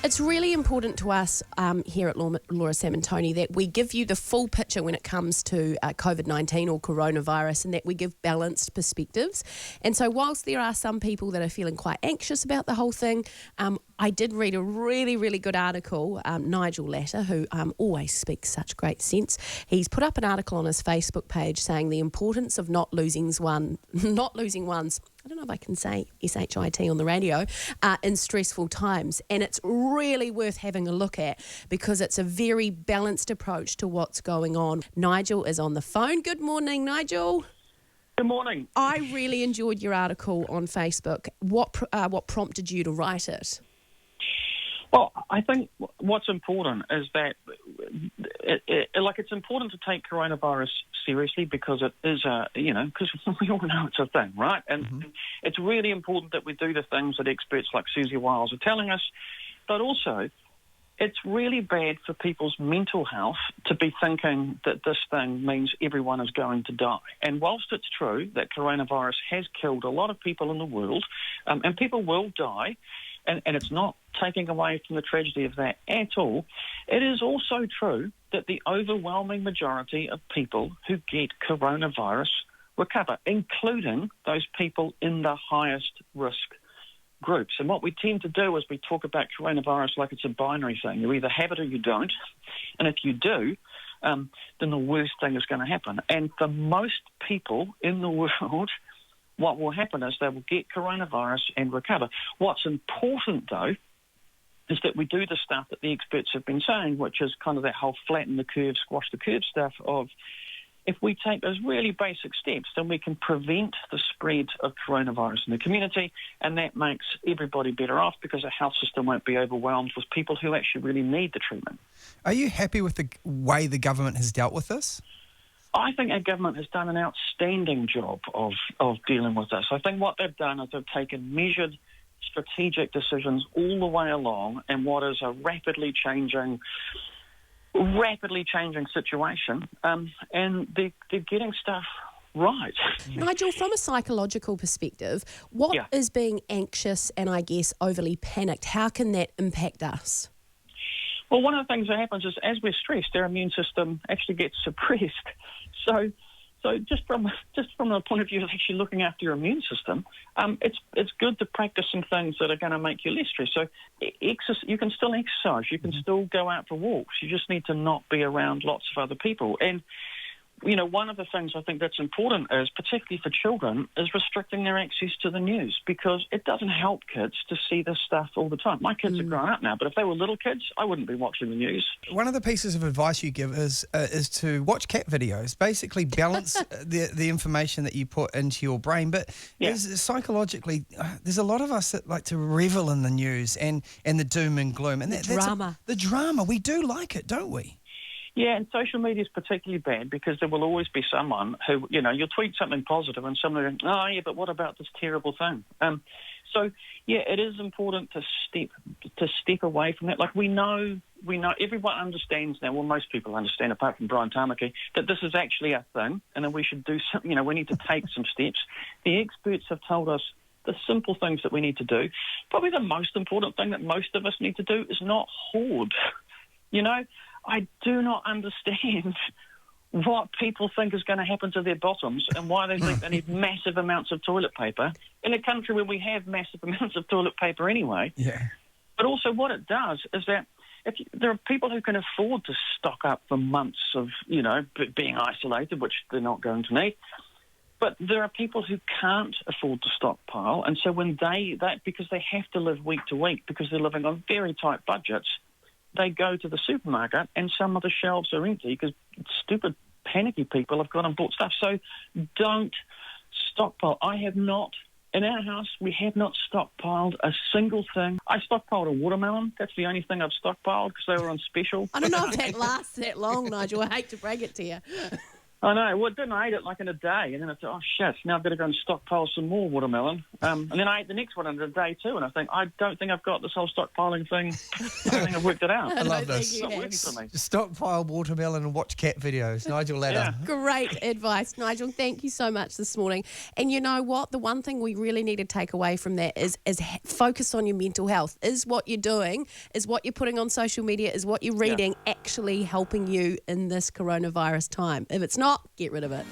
It's really important to us here at Laura Samantoni that we give you the full picture when it comes to COVID-19 or coronavirus, and that we give balanced perspectives. And so whilst there are some people that are feeling quite anxious about the whole thing, I did read a really, really good article. Nigel Latta, who always speaks such great sense, he's put up an article on his Facebook page saying the importance of not losing one's, I don't know if I can say SHIT on the radio, in stressful times. And it's really worth having a look at because it's a very balanced approach to what's going on. Nigel is on the phone. Good morning, Nigel. Good morning. I really enjoyed your article on Facebook. What prompted you to write it? Well, I think what's important is that it's important to take coronavirus seriously because it is because we all know it's a thing, right? And it's really important that we do the things that experts like Susie Wiles are telling us, but also it's really bad for people's mental health to be thinking that this thing means everyone is going to die. And whilst it's true that coronavirus has killed a lot of people in the world, and people will die, and it's not taking away from the tragedy of that at all, it is also true that the overwhelming majority of people who get coronavirus recover, including those people in the highest risk groups. And what we tend to do is we talk about coronavirus like it's a binary thing. You either have it or you don't. And if you do, then the worst thing is going to happen. And for most people in the world, what will happen is they will get coronavirus and recover. What's important, though, is that we do the stuff that the experts have been saying, which is kind of that whole flatten the curve, squash the curve stuff of if we take those really basic steps, then we can prevent the spread of coronavirus in the community, and that makes everybody better off because the health system won't be overwhelmed with people who actually really need the treatment. Are you happy with the way the government has dealt with this? I think our government has done an outstanding job of dealing with this. I think what they've done is they've taken measured, strategic decisions all the way along in what is a rapidly changing situation, and they're getting stuff right. Nigel, from a psychological perspective, what is being anxious and I guess overly panicked? How can that impact us? Well, one of the things that happens is as we're stressed, our immune system actually gets suppressed. So just from the point of view of actually looking after your immune system, it's good to practice some things that are going to make you less stressed. So you can still exercise, you can still go out for walks. You just need to not be around lots of other people. And one of the things I think that's important is, particularly for children, is restricting their access to the news because it doesn't help kids to see this stuff all the time. My kids are grown up now, but if they were little kids, I wouldn't be watching the news. One of the pieces of advice you give is to watch cat videos, basically balance the information that you put into your brain. But psychologically, there's a lot of us that like to revel in the news and the doom and gloom. And the drama, we do like it, don't we? Yeah, and social media is particularly bad because there will always be someone who, you'll tweet something positive and someone will go, oh, yeah, but what about this terrible thing? So, it is important to step away from that. Like, we know, everyone understands now, well, most people understand, apart from Brian Tamaki, that this is actually a thing and that we should do something, we need to take some steps. The experts have told us the simple things that we need to do. Probably the most important thing that most of us need to do is not hoard. I do not understand what people think is going to happen to their bottoms and why they think they need massive amounts of toilet paper in a country where we have massive amounts of toilet paper anyway. Yeah. But also what it does is that there are people who can afford to stock up for months of, being isolated, which they're not going to need. But there are people who can't afford to stockpile, and so when because they have to live week to week because they're living on very tight budgets, they go to the supermarket and some of the shelves are empty because stupid, panicky people have gone and bought stuff. So don't stockpile. In our house, we have not stockpiled a single thing. I stockpiled a watermelon. That's the only thing I've stockpiled because they were on special. I don't know if that lasts that long, Nigel. I hate to break it to you. I know. Well, didn't I eat it like in a day? And then I thought, oh, shit, now I've got to go and stockpile some more watermelon. And then I ate the next one in a day too. And I think, I don't think I've got this whole stockpiling thing. I don't think I've worked it out. I love this. It's not working for me. Stockpile watermelon and watch cat videos. Nigel Latta. Yeah. Great advice, Nigel. Thank you so much this morning. And you know what? The one thing we really need to take away from that is focus on your mental health. Is what you're doing, is what you're putting on social media, is what you're reading actually helping you in this coronavirus time? If it's not, get rid of it.